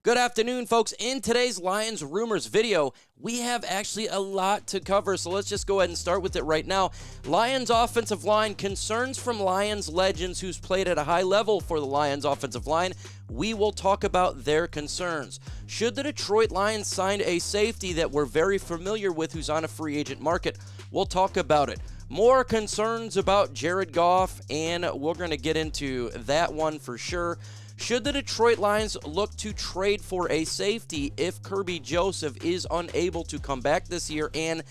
Good afternoon, folks. In today's Lions Rumors video, we have actually a lot to cover, so let's just go ahead and start with it right now. Lions offensive line, concerns from Lions legends who's played at a high level for the Lions offensive line. We will talk about their concerns. Should the Detroit Lions sign a safety that we're very familiar with who's on a free agent market? We'll talk about it. More concerns about Jared Goff, and we're going to get into that one for sure. Should the Detroit Lions look to trade for a safety if Kerby Joseph is unable to come back this year? And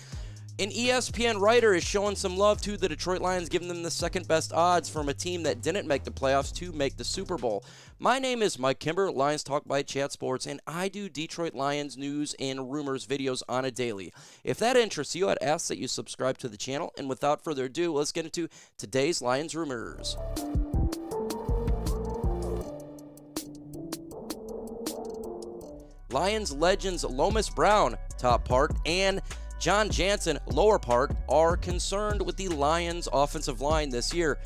an ESPN writer is showing some love to the Detroit Lions, giving them the second best odds from a team that didn't make the playoffs to make the Super Bowl. My name is Mike Kimber, Lions Talk by Chat Sports, and I do Detroit Lions news and rumors videos on a daily. If that interests you, I'd ask that you subscribe to the channel. And without further ado, let's get into today's Lions Rumors. Lions legends Lomas Brown, top part, and John Jansen, lower part, are concerned with the Lions offensive line this year.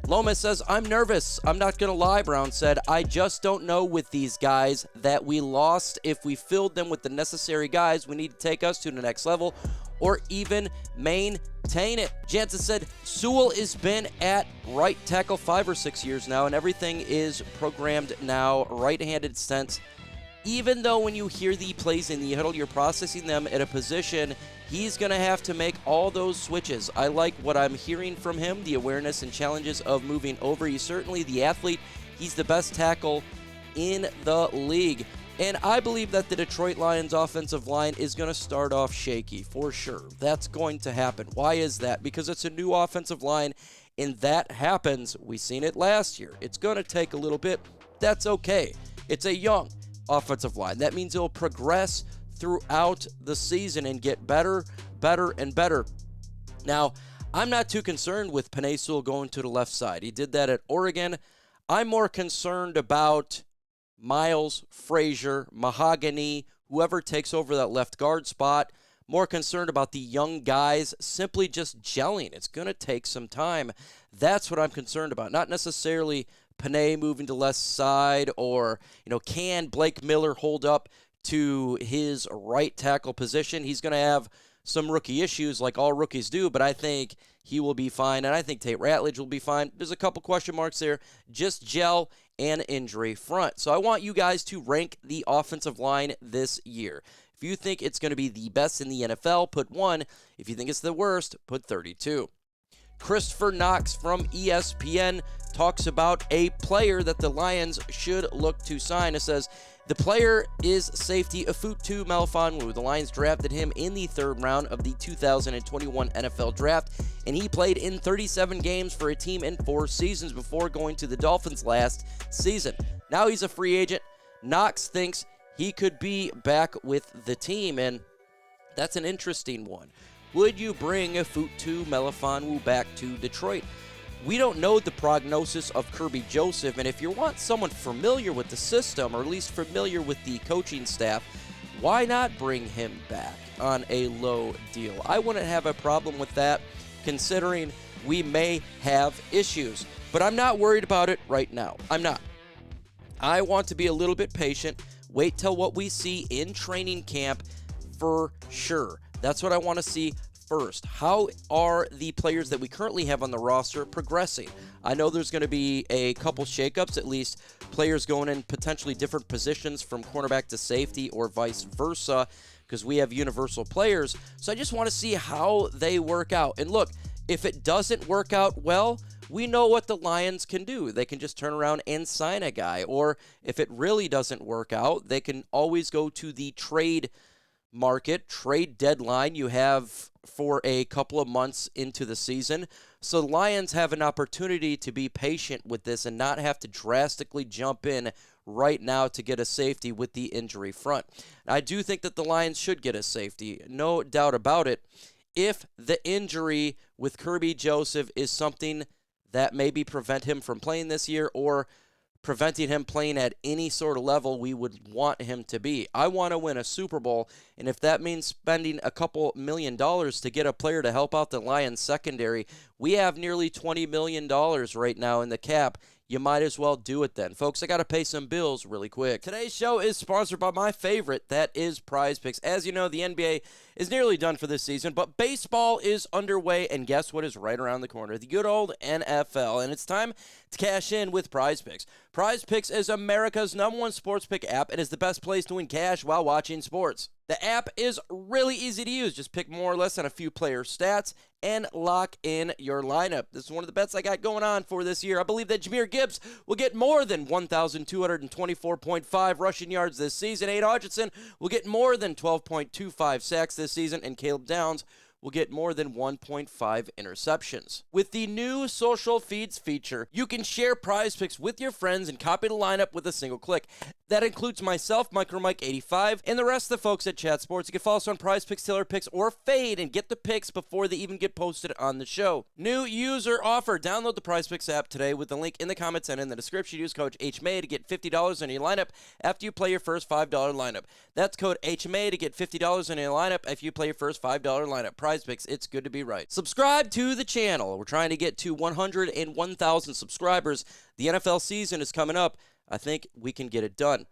Lomas says, "I'm nervous. I'm not going to lie," Brown said. "I just don't know with these guys that we lost if we filled them with the necessary guys we need to take us to the next level or even maintain it." Jansen said, "Sewell has been at right tackle 5 or 6 years now, and everything is programmed now, right-handed stance. Even though when you hear the plays in the huddle, you're processing them at a position, he's going to have to make all those switches. I like what I'm hearing from him, the awareness and challenges of moving over. He's certainly the athlete. He's the best tackle in the league." And I believe that the Detroit Lions offensive line is going to start off shaky, for sure. That's going to happen. Why is that? Because it's a new offensive line, and that happens. We seen it last year. It's going to take a little bit. That's okay. It's a young offensive line. That means it'll progress throughout the season and get better, and better. Now, I'm not too concerned with Penei Sewell going to the left side. He did that at Oregon. I'm more concerned about Miles, Frazier, Mahogany, whoever takes over that left guard spot. More concerned about the young guys simply just gelling. It's going to take some time. That's what I'm concerned about. Not necessarily Penei moving to left side, or, can Blake Miller hold up to his right tackle position? He's going to have some rookie issues like all rookies do, but I think he will be fine, and I think Tate Ratledge will be fine. There's a couple question marks there, just gel and injury front. So I want you guys to rank the offensive line this year. If you think it's going to be the best in the NFL, put 1. If you think it's the worst, put 32. Christopher Knox from ESPN talks about a player that the Lions should look to sign. It says, the player is safety Ifeatu Melifonwu. The Lions drafted him in the 3rd round of the 2021 NFL Draft, and he played in 37 games for a team in 4 seasons before going to the Dolphins last season. Now he's a free agent. Knox thinks he could be back with the team, and that's an interesting one. Would you bring Ifeatu Melifonwu back to Detroit? We don't know the prognosis of Kerby Joseph, and if you want someone familiar with the system, or at least familiar with the coaching staff, why not bring him back on a low deal? I wouldn't have a problem with that, considering we may have issues. But I'm not worried about it right now. I'm not. I want to be a little bit patient, wait till what we see in training camp for sure. That's what I want to see first. How are the players that we currently have on the roster progressing? I know there's going to be a couple shakeups, at least players going in potentially different positions from cornerback to safety or vice versa, because we have universal players. So I just want to see how they work out. And look, if it doesn't work out well, we know what the Lions can do. They can just turn around and sign a guy. Or if it really doesn't work out, they can always go to the trade market, trade deadline you have for a couple of months into the season. So the Lions have an opportunity to be patient with this and not have to drastically jump in right now to get a safety with the injury front. I do think that the Lions should get a safety, no doubt about it, if the injury with Kerby Joseph is something that maybe prevent him from playing this year, or preventing him playing at any sort of level we would want him to be. I want to win a Super Bowl, and if that means spending a couple $1 million to get a player to help out the Lions secondary, we have nearly $20 million right now in the cap. you might as well do it then. Folks, I got to pay some bills really quick. Today's show is sponsored by my favorite, that is Prize Picks. As you know, the NBA is nearly done for this season, but baseball is underway, and guess what is right around the corner? The good old NFL, and it's time to cash in with Prize Picks. Prize Picks is America's #1 sports pick app and is the best place to win cash while watching sports. The app is really easy to use. Just pick more or less on a few player stats and lock in your lineup. This is one of the bets I got going on for this year. I believe that Jahmyr Gibbs will get more than 1,224.5 rushing yards this season. Aiden Hutchinson will get more than 12.25 sacks this season, and Caleb Downs will get more than 1.5 interceptions. With the new social feeds feature, you can share Prize Picks with your friends and copy the lineup with a single click. That includes myself, MicroMike85, and the rest of the folks at Chat Sports. You can follow us on Prize Picks, Taylor Picks, or Fade and get the picks before they even get posted on the show. New user offer. Download the Prize Picks app today with the link in the comments and in the description. Use code HMAY to get $50 in your lineup after you play your first $5 lineup. That's code HMAY to get $50 in your lineup if you play your first $5 lineup. Prize Picks, it's good to be right. Subscribe to the channel. We're trying to get to 101,000 subscribers. The NFL season is coming up. I think we can get it done.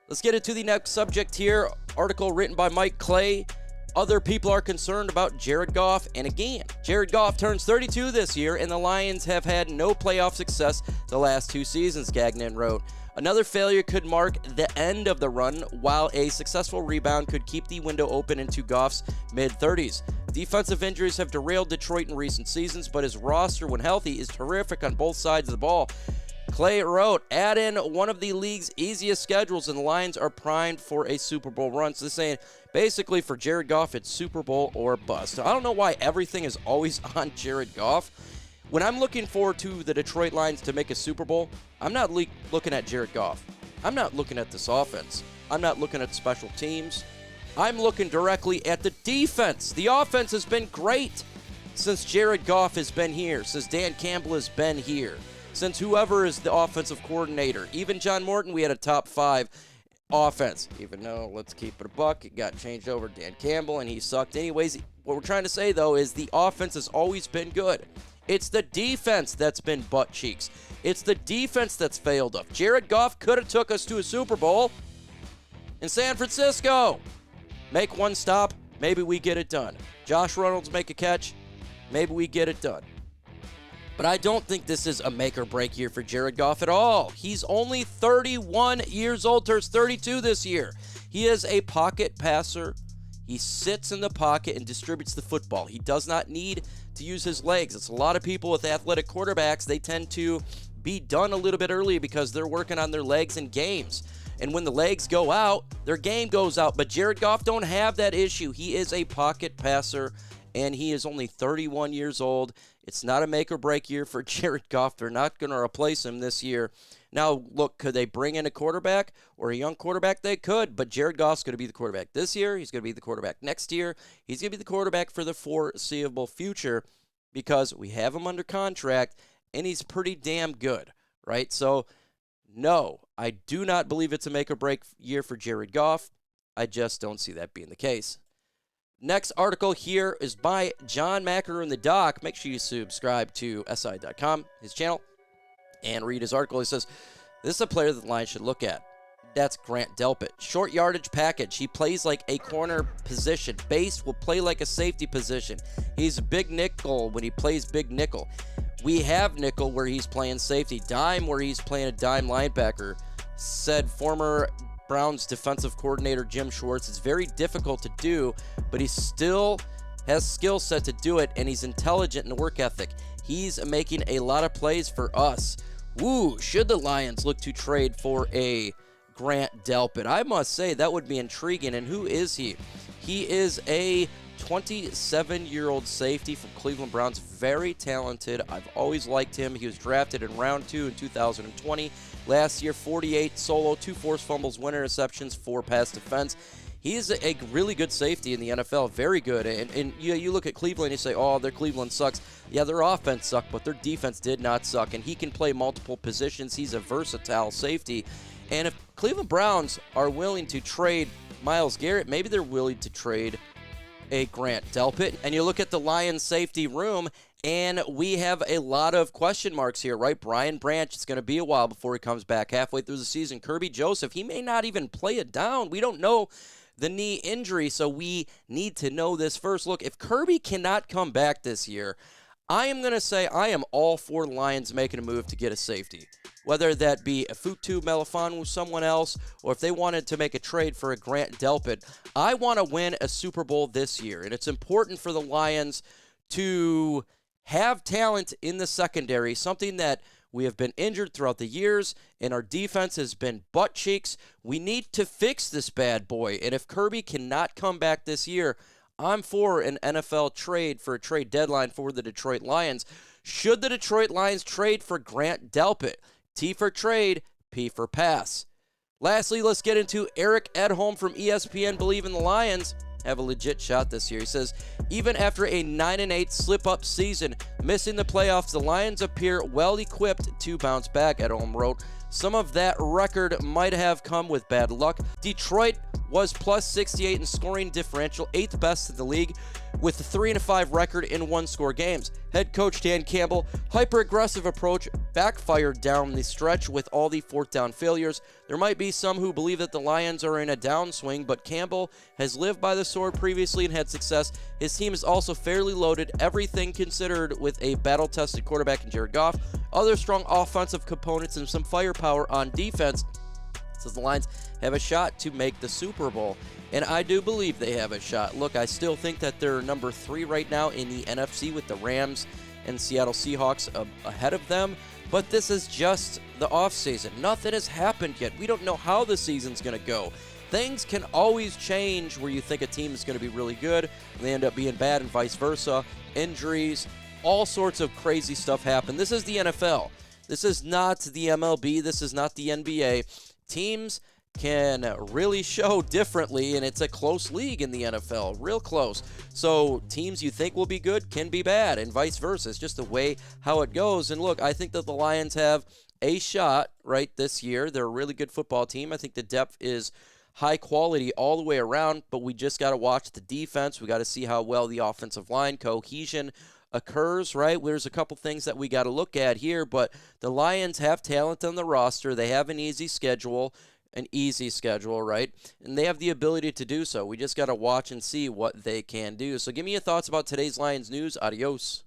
Let's get into the next subject here. Article written by Mike Clay. Other people are concerned about Jared Goff. And again, Jared Goff turns 32 this year, and the Lions have had no playoff success the last 2 seasons, Gagnon wrote. Another failure could mark the end of the run, while a successful rebound could keep the window open into Goff's mid-30s. Defensive injuries have derailed Detroit in recent seasons, but his roster, when healthy, is terrific on both sides of the ball. Clay wrote, add in one of the league's easiest schedules, and the Lions are primed for a Super Bowl run. So they're saying, basically, for Jared Goff, it's Super Bowl or bust. I don't know why everything is always on Jared Goff. When I'm looking forward to the Detroit Lions to make a Super Bowl, I'm not looking at Jared Goff. I'm not looking at this offense. I'm not looking at special teams. I'm looking directly at the defense. The offense has been great since Jared Goff has been here, since Dan Campbell has been here, since whoever is the offensive coordinator. Even John Morton, we had a top 5 offense. Even though, let's keep it a buck, it got changed over to Dan Campbell, and he sucked. Anyways, what we're trying to say, though, is the offense has always been good. It's the defense that's been butt cheeks. It's the defense that's failed us. Jared Goff could have took us to a Super Bowl in San Francisco. Make one stop, maybe we get it done. Josh Reynolds make a catch, maybe we get it done. But I don't think this is a make-or-break year for Jared Goff at all. He's only 31 years old, turns 32 this year. He is a pocket passer. He sits in the pocket and distributes the football. He does not need to use his legs. It's a lot of people with athletic quarterbacks, they tend to be done a little bit early because they're working on their legs in games. And when the legs go out, their game goes out. But Jared Goff don't have that issue. He is a pocket passer, and he is only 31 years old. It's not a make-or-break year for Jared Goff. They're not going to replace him this year. Now, look, could they bring in a quarterback or a young quarterback? They could, but Jared Goff's going to be the quarterback this year. He's going to be the quarterback next year. He's going to be the quarterback for the foreseeable future because we have him under contract, and he's pretty damn good, right? So, no, I do not believe it's a make-or-break year for Jared Goff. I just don't see that being the case. Next article here is by John Macker in the Doc. Make sure you subscribe to SI.com, his channel, and read his article. He says, this is a player that the Lions should look at. That's Grant Delpit. Short yardage package. He plays like a corner position. Base will play like a safety position. He's a big nickel when he plays big nickel. We have nickel where he's playing safety. Dime where he's playing a dime linebacker, said former Browns defensive coordinator Jim Schwartz. It's very difficult to do, but he still has skill set to do it, and he's intelligent and work ethic. He's making a lot of plays for us. Woo, should the Lions look to trade for a Grant Delpit? I must say that would be intriguing. And who is he? He is a 27-year-old safety from Cleveland Browns. Very talented. I've always liked him. He was drafted in round 2 in 2020. Last year, 48 solo, 2 forced fumbles, 1 interceptions, 4 pass defense. He is a really good safety in the NFL, very good. And you look at Cleveland and you say, oh, their Cleveland sucks. Yeah, their offense sucked, but their defense did not suck. And he can play multiple positions. He's a versatile safety. And if Cleveland Browns are willing to trade Myles Garrett, maybe they're willing to trade a Grant Delpit. And you look at the Lions safety room, and we have a lot of question marks here, right? Brian Branch, it's going to be a while before he comes back halfway through the season. Kirby Joseph, he may not even play it down. We don't know the knee injury, so we need to know this first. Look, if Kirby cannot come back this year, I am going to say I am all for the Lions making a move to get a safety. Whether that be Ifeatu Melifonwu, someone else, or if they wanted to make a trade for a Grant Delpit, I want to win a Super Bowl this year. And it's important for the Lions to have talent in the secondary, something that we have been injured throughout the years, and our defense has been butt cheeks. We need to fix this bad boy. And if Kirby cannot come back this year, I'm for an NFL trade for a trade deadline for the Detroit Lions. Should the Detroit Lions trade for Grant Delpit? T for trade, P for pass. Lastly, let's get into Eric Edholm from ESPN. Believe in the Lions have a legit shot this year. He says, even after a 9-8 slip-up season, missing the playoffs, the Lions appear well-equipped to bounce back, Edholm wrote. Some of that record might have come with bad luck. Detroit was plus 68 in scoring differential, 8th best in the league, with a 3-5 record in one-score games. Head coach Dan Campbell, hyper-aggressive approach backfired down the stretch with all the fourth down failures. There might be some who believe that the Lions are in a downswing, but Campbell has lived by the sword previously and had success. His team is also fairly loaded, everything considered, with a battle-tested quarterback in Jared Goff, other strong offensive components, and some firepower on defense. Says the Lions have a shot to make the Super Bowl, and I do believe they have a shot. Look, I still think that they're number 3 right now in the NFC with the Rams and Seattle Seahawks ahead of them, but this is just the offseason. Nothing has happened yet. We don't know how the season's going to go. Things can always change where you think a team is going to be really good, and they end up being bad, and vice versa. Injuries, all sorts of crazy stuff happen. This is the NFL. This is not the MLB. This is not the NBA. Teams can really show differently, and it's a close league in the NFL, real close. So teams you think will be good can be bad, and vice versa. It's just the way how it goes. And look, I think that the Lions have a shot right this year. They're a really good football team. I think the depth is high quality all the way around, but we just got to watch the defense. We got to see how well the offensive line cohesion occurs, right? There's a couple things that we got to look at here, but the Lions have talent on the roster. They have an easy schedule, right? And they have the ability to do so. We just got to watch and see what they can do. So give me your thoughts about today's Lions news. Adios.